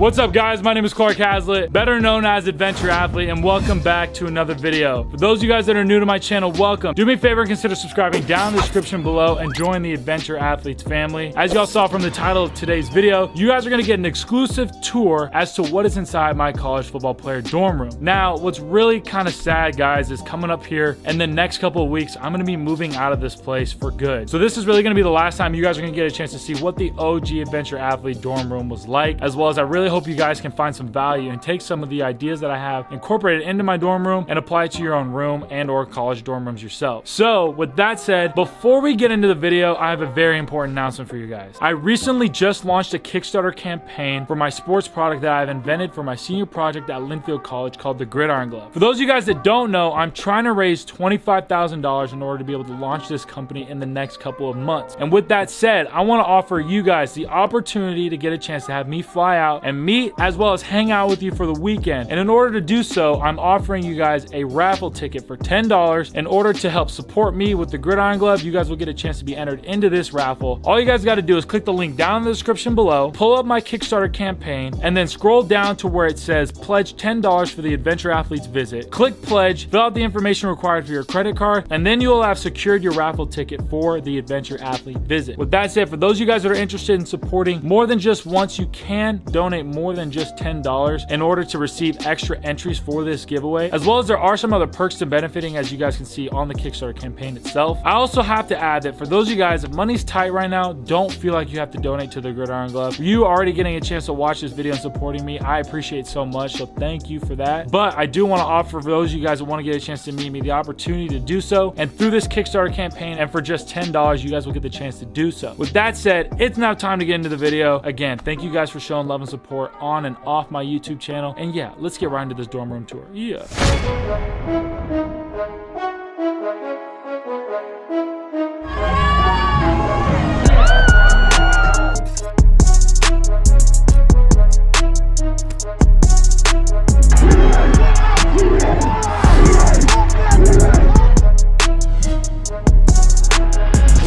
What's up guys, my name is Clark Hazlett, better known as Adventure Athlete, and welcome back to another video. For those of you guys that are new to my channel, welcome. Do me a favor and consider subscribing down in the description below and join the Adventure Athletes family. As y'all saw from the title of today's video, you guys are gonna get an exclusive tour as to what is inside my college football player dorm room. Now, what's really kind of sad, guys, is coming up here in the next couple of weeks, I'm gonna be moving out of this place for good. So this is really gonna be the last time you guys are gonna get a chance to see what the OG Adventure Athlete dorm room was like, as well as I really hope you guys can find some value and take some of the ideas that I have, incorporate it into my dorm room, and apply it to your own room and or college dorm rooms yourself. So with that said, before we get into the video, I have a very important announcement for you guys. I recently just launched a Kickstarter campaign for my sports product that I've invented for my senior project at Linfield College called the Gridiron Glove. For those of you guys that don't know, I'm trying to raise $25,000 in order to be able to launch this company in the next couple of months. And with that said, I want to offer you guys the opportunity to get a chance to have me fly out and meet as well as hang out with you for the weekend. And in order to do so, I'm offering you guys a raffle ticket for $10 in order to help support me with the Gridiron Glove. You guys will get a chance to be entered into this raffle. All you guys got to do is click the link down in the description below, pull up my Kickstarter campaign, and then scroll down to where it says pledge $10 for the Adventure Athletes visit. Click pledge, fill out the information required for your credit card, and then you will have secured your raffle ticket for the Adventure Athlete visit. With that said, for those of you guys that are interested in supporting more than just once, you can donate more than just $10 in order to receive extra entries for this giveaway, as well as there are some other perks to benefiting, as you guys can see on the Kickstarter campaign itself. I also have to add that for those of you guys, if money's tight right now, don't feel like you have to donate to the Gridiron Glove. You already getting a chance to watch this video and supporting me, I appreciate so much, so thank you for that. But I do want to offer, for those of you guys that want to get a chance to meet me, the opportunity to do so, and through this Kickstarter campaign, and for just $10, you guys will get the chance to do so. With that said, it's now time to get into the video. Again, thank you guys for showing love and support on and off my YouTube channel, and yeah, let's get right into this dorm room tour. Yeah.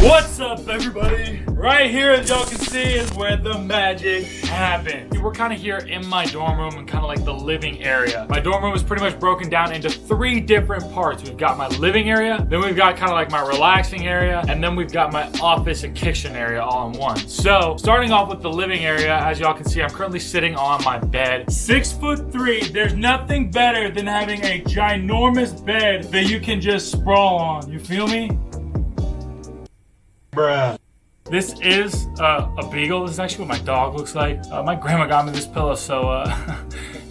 What's up, everybody? Right here, as y'all can see, is where the magic happens. We're kind of here in my dorm room and kind of like the living area. My dorm room is pretty much broken down into 3 different parts. We've got my living area, then we've got kind of like my relaxing area, and then we've got my office and kitchen area all in one. So starting off with the living area, as y'all can see, I'm currently sitting on my bed. 6'3". There's nothing better than having a ginormous bed that you can just sprawl on. You feel me? Bruh. This is a beagle. This is actually what my dog looks like. My grandma got me this pillow, so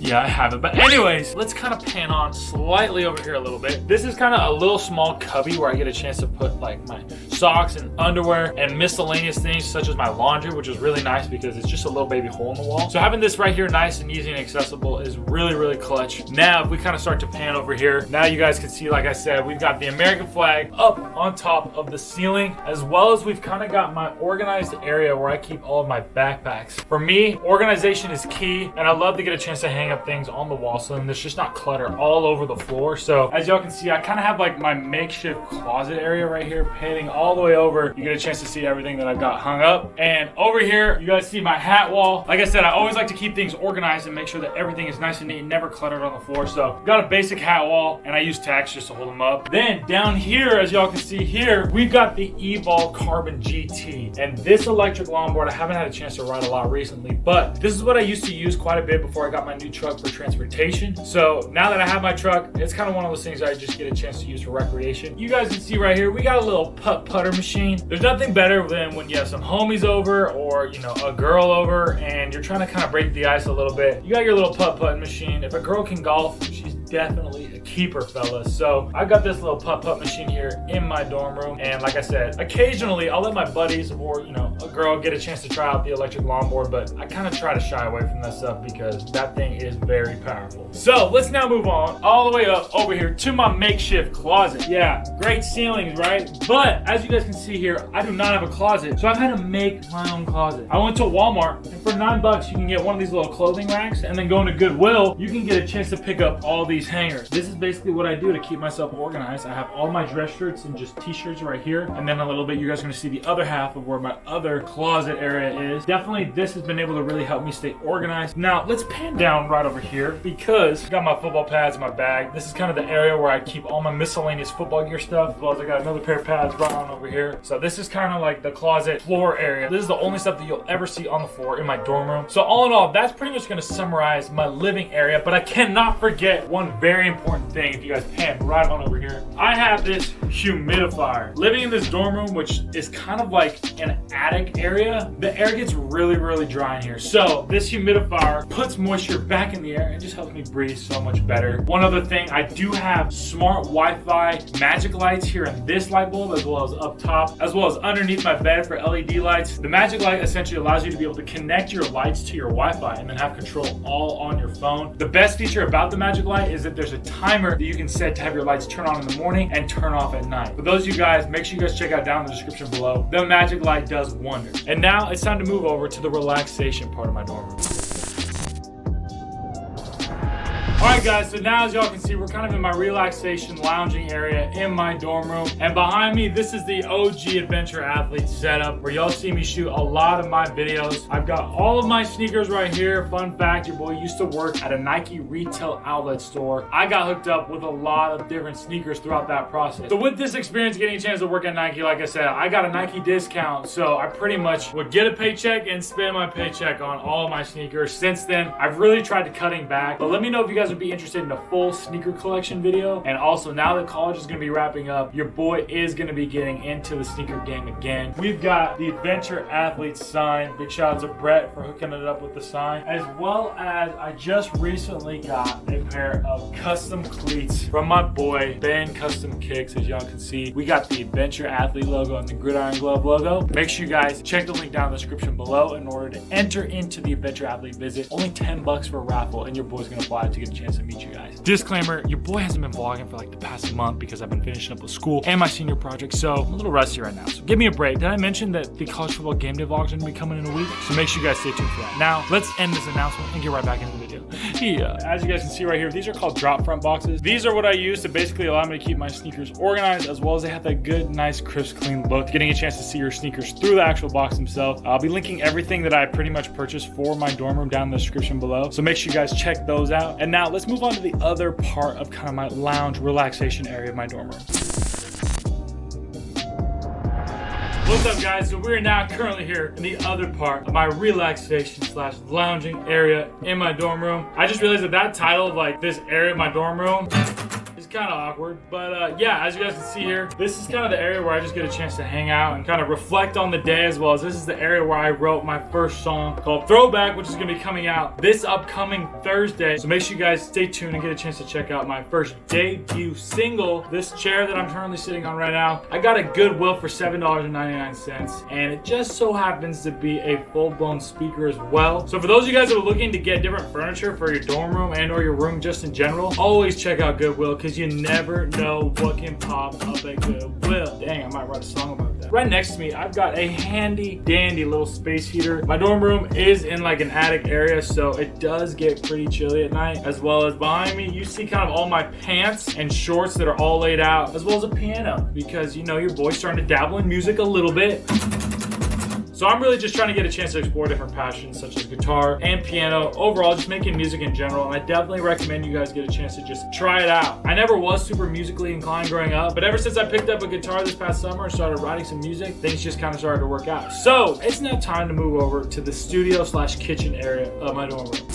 yeah, I have it. But anyways, let's kind of pan on slightly over here a little bit. This is kind of a little small cubby where I get a chance to put like my socks and underwear and miscellaneous things such as my laundry, which is really nice because it's just a little baby hole in the wall. So having this right here nice and easy and accessible is really, really clutch. Now, if we kind of start to pan over here, now you guys can see, like I said, we've got the American flag up on top of the ceiling, as well as we've kind of got my organized area where I keep all of my backpacks. For me, organization is key, and I love to get a chance to hang up things on the wall so then there's just not clutter all over the floor. So as y'all can see, I kind of have like my makeshift closet area right here, panning all the way over. You get a chance to see everything that I've got hung up. And over here, you guys see my hat wall. Like I said, I always like to keep things organized and make sure that everything is nice and neat, never cluttered on the floor. So got a basic hat wall, and I use tacks just to hold them up. Then down here, as y'all can see here, we've got the Evol Carbon GT. And this electric longboard, I haven't had a chance to ride a lot recently, but this is what I used to use quite a bit before I got my new truck for transportation. So now that I have my truck, it's kind of one of those things I just get a chance to use for recreation. You guys can see right here, we got a little putter machine. There's nothing better than when you have some homies over or, you know, a girl over and you're trying to kind of break the ice a little bit. You got your little putt machine. If a girl can golf, she's definitely a keeper, fellas. So I got this little putt machine here in my dorm room, and like I said, occasionally I'll let my buddies or, you know, a girl get a chance to try out the electric longboard, but I kind of try to shy away from that stuff because that thing is very powerful. So let's now move on all the way up over here to my makeshift closet. Yeah, great ceilings, right? But as you guys can see here, I do not have a closet, so I've had to make my own closet. I went to Walmart, and for $9 you can get one of these little clothing racks, and then going to Goodwill, you can get a chance to pick up all these hangers. This is basically what I do to keep myself organized. I have all my dress shirts and just t-shirts right here. And then a little bit, you guys are gonna see the other half of where my other closet area is. Definitely this has been able to really help me stay organized. Now let's pan down right over here because I got my football pads in my bag. This is kind of the area where I keep all my miscellaneous football gear stuff, as well as I got another pair of pads right on over here. So this is kind of like the closet floor area. This is the only stuff that you'll ever see on the floor in my dorm room. So all in all, that's pretty much gonna summarize my living area, but I cannot forget one very important thing. If you guys pan right on over here, I have this humidifier. Living in this dorm room, which is kind of like an attic area, the air gets really dry in here. So this humidifier puts moisture back in the air and just helps me breathe so much better. One other thing, I do have smart Wi-Fi magic lights here in this light bulb, as well as up top, as well as underneath my bed for LED lights. The magic light essentially allows you to be able to connect your lights to your Wi-Fi and then have control all on your phone. The best feature about the magic light is that there's a timer that you can set to have your lights turn on in the morning and turn off at night. For those of you guys, make sure you guys check out down in the description below. The magic light does wonders. And now it's time to move over to the relaxation part of my dorm room. Alright guys, so now as y'all can see, we're kind of in my relaxation lounging area in my dorm room. And behind me, this is the OG Adventure Athlete setup where y'all see me shoot a lot of my videos. I've got all of my sneakers right here. Fun fact, your boy used to work at a Nike retail outlet store. I got hooked up with a lot of different sneakers throughout that process. So with this experience, getting a chance to work at Nike, like I said, I got a Nike discount. So I pretty much would get a paycheck and spend my paycheck on all of my sneakers. Since then, I've really tried to cutting back. But let me know if you guys would be interested in a full sneaker collection video. And also, now that college is going to be wrapping up, your boy is going to be getting into the sneaker game again. We've got the Adventure Athlete sign. Big shout out to Brett for hooking it up with the sign, as well as I just recently got a pair of custom cleats from my boy Ben Custom Kicks. As y'all can see, we got the Adventure Athlete logo and the Gridiron Glove logo. Make sure you guys check the link down in the description below in order to enter into the Adventure Athlete visit. Only 10 bucks for a raffle, and your boy's gonna apply to get a chance to meet you guys. Disclaimer, your boy hasn't been vlogging for like the past month because I've been finishing up with school and my senior project, so I'm a little rusty right now, so give me a break. Did I mention that the college football game day vlogs are gonna be coming in a week? So make sure you guys stay tuned for that. Now let's end this announcement and get right back into the video. Yeah, as you guys can see right here, these are called drop front boxes. These are what I use to basically allow me to keep my sneakers organized, as well as they have that good, nice, crisp, clean look. Getting a chance to see your sneakers through the actual box themselves. I'll be linking everything that I pretty much purchased for my dorm room down in the description below, so make sure you guys check those out. And now let's move on to the other part of kind of my lounge relaxation area of my dorm room. What's up guys? So we're now currently here in the other part of my relaxation slash lounging area in my dorm room. I just realized that that title of like this area of my dorm room is kind of awkward, but yeah, as you guys can see here, this is kind of the area where I just get a chance to hang out and kind of reflect on the day, as well as this is the area where I wrote my first song called Throwback, which is going to be coming out this upcoming Thursday. So make sure you guys stay tuned and get a chance to check out my first debut single. This chair that I'm currently sitting on right now, I got at Goodwill for $7.99, and it just so happens to be a full-blown speaker as well. So for those of you guys that are looking to get different furniture for your dorm room and or your room just in general, always check out Goodwill, because you never know what can pop up at Goodwill. Dang, I might write a song about that. Right next to me, I've got a handy dandy little space heater. My dorm room is in like an attic area, so it does get pretty chilly at night. As well as behind me, you see kind of all my pants and shorts that are all laid out, as well as a piano, because you know your boy's starting to dabble in music a little bit. So I'm really just trying to get a chance to explore different passions such as guitar and piano, overall just making music in general, and I definitely recommend you guys get a chance to just try it out. I never was super musically inclined growing up, but ever since I picked up a guitar this past summer and started writing some music, things just kind of started to work out. So it's now time to move over to the studio slash kitchen area of my dorm room.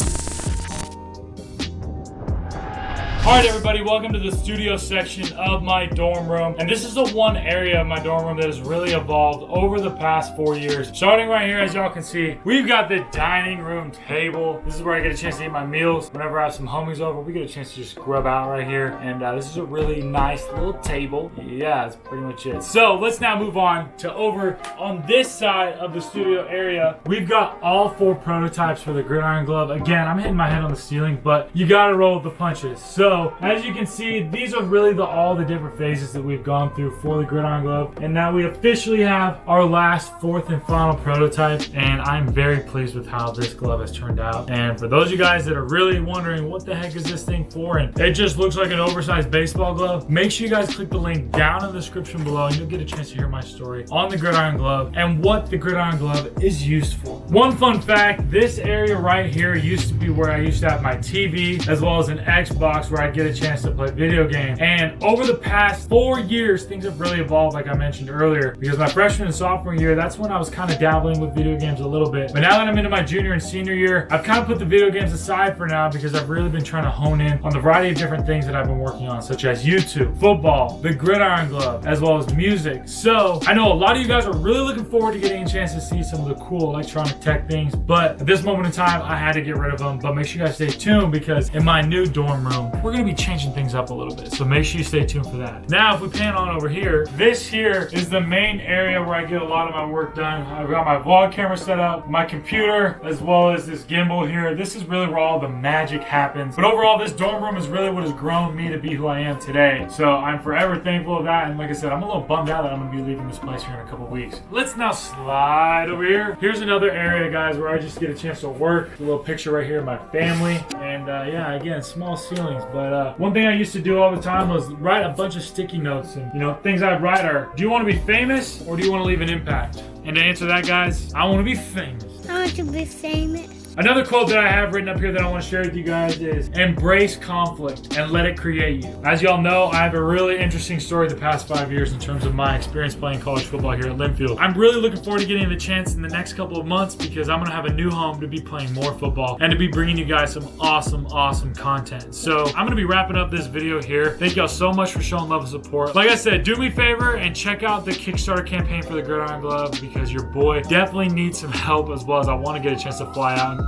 Alright everybody, welcome to the studio section of my dorm room. And this is the one area of my dorm room that has really evolved over the past 4 years. Starting right here, as y'all can see, we've got the dining room table. This is where I get a chance to eat my meals. Whenever I have some homies over, we get a chance to just grub out right here. And this is a really nice little table. Yeah, that's pretty much it. So let's now move on to over on this side of the studio area. We've got all 4 prototypes for the Gridiron Glove. Again, I'm hitting my head on the ceiling, but you gotta roll with the punches. So So as you can see, these are really all the different phases that we've gone through for the Gridiron Glove. And now we officially have our last fourth and final prototype. And I'm very pleased with how this glove has turned out. And for those of you guys that are really wondering what the heck is this thing for, and it just looks like an oversized baseball glove, make sure you guys click the link down in the description below and you'll get a chance to hear my story on the Gridiron Glove and what the Gridiron Glove is used for. One fun fact, this area right here used to be where I used to have my TV as well as an Xbox where I'd get a chance to play video games. And over the past 4 years, things have really evolved, like I mentioned earlier, because my freshman and sophomore year, that's when I was kind of dabbling with video games a little bit. But now that I'm into my junior and senior year, I've kind of put the video games aside for now because I've really been trying to hone in on the variety of different things that I've been working on, such as YouTube, football, the Gridiron Glove, as well as music. So I know a lot of you guys are really looking forward to getting a chance to see some of the cool electronic tech things, but at this moment in time, I had to get rid of them. But make sure you guys stay tuned because in my new dorm room, we're gonna be changing things up a little bit. So make sure you stay tuned for that. Now, if we pan on over here, this here is the main area where I get a lot of my work done. I've got my vlog camera set up, my computer, as well as this gimbal here. This is really where all the magic happens. But overall, this dorm room is really what has grown me to be who I am today. So I'm forever thankful of that. And like I said, I'm a little bummed out that I'm gonna be leaving this place here in a couple weeks. Let's now slide over here. Here's another area, guys, where I just get a chance to work. A little picture right here of my family. And yeah, again, small ceilings. But one thing I used to do all the time was write a bunch of sticky notes. And you know, things I'd write are, do you want to be famous or do you want to leave an impact? And to answer that, guys, I want to be famous. I want to be famous. Another quote that I have written up here that I want to share with you guys is, embrace conflict and let it create you. As y'all know, I have a really interesting story the past 5 years in terms of my experience playing college football here at Linfield. I'm really looking forward to getting the chance in the next couple of months because I'm going to have a new home to be playing more football and to be bringing you guys some awesome content. So I'm going to be wrapping up this video here. Thank y'all so much for showing love and support. Like I said, do me a favor and check out the Kickstarter campaign for the Gridiron Glove because your boy definitely needs some help as well as I want to get a chance to fly out.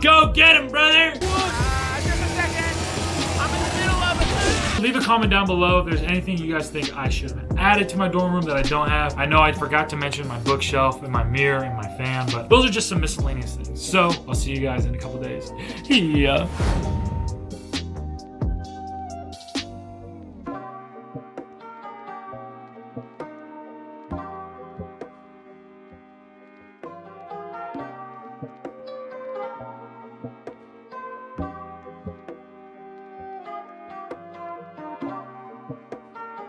Go get him, brother! Just a second. I'm in the middle of it. Leave a comment down below if there's anything you guys think I should have added to my dorm room that I don't have. I know I forgot to mention my bookshelf and my mirror and my fan, but those are just some miscellaneous things. So I'll see you guys in a couple days. Yeah.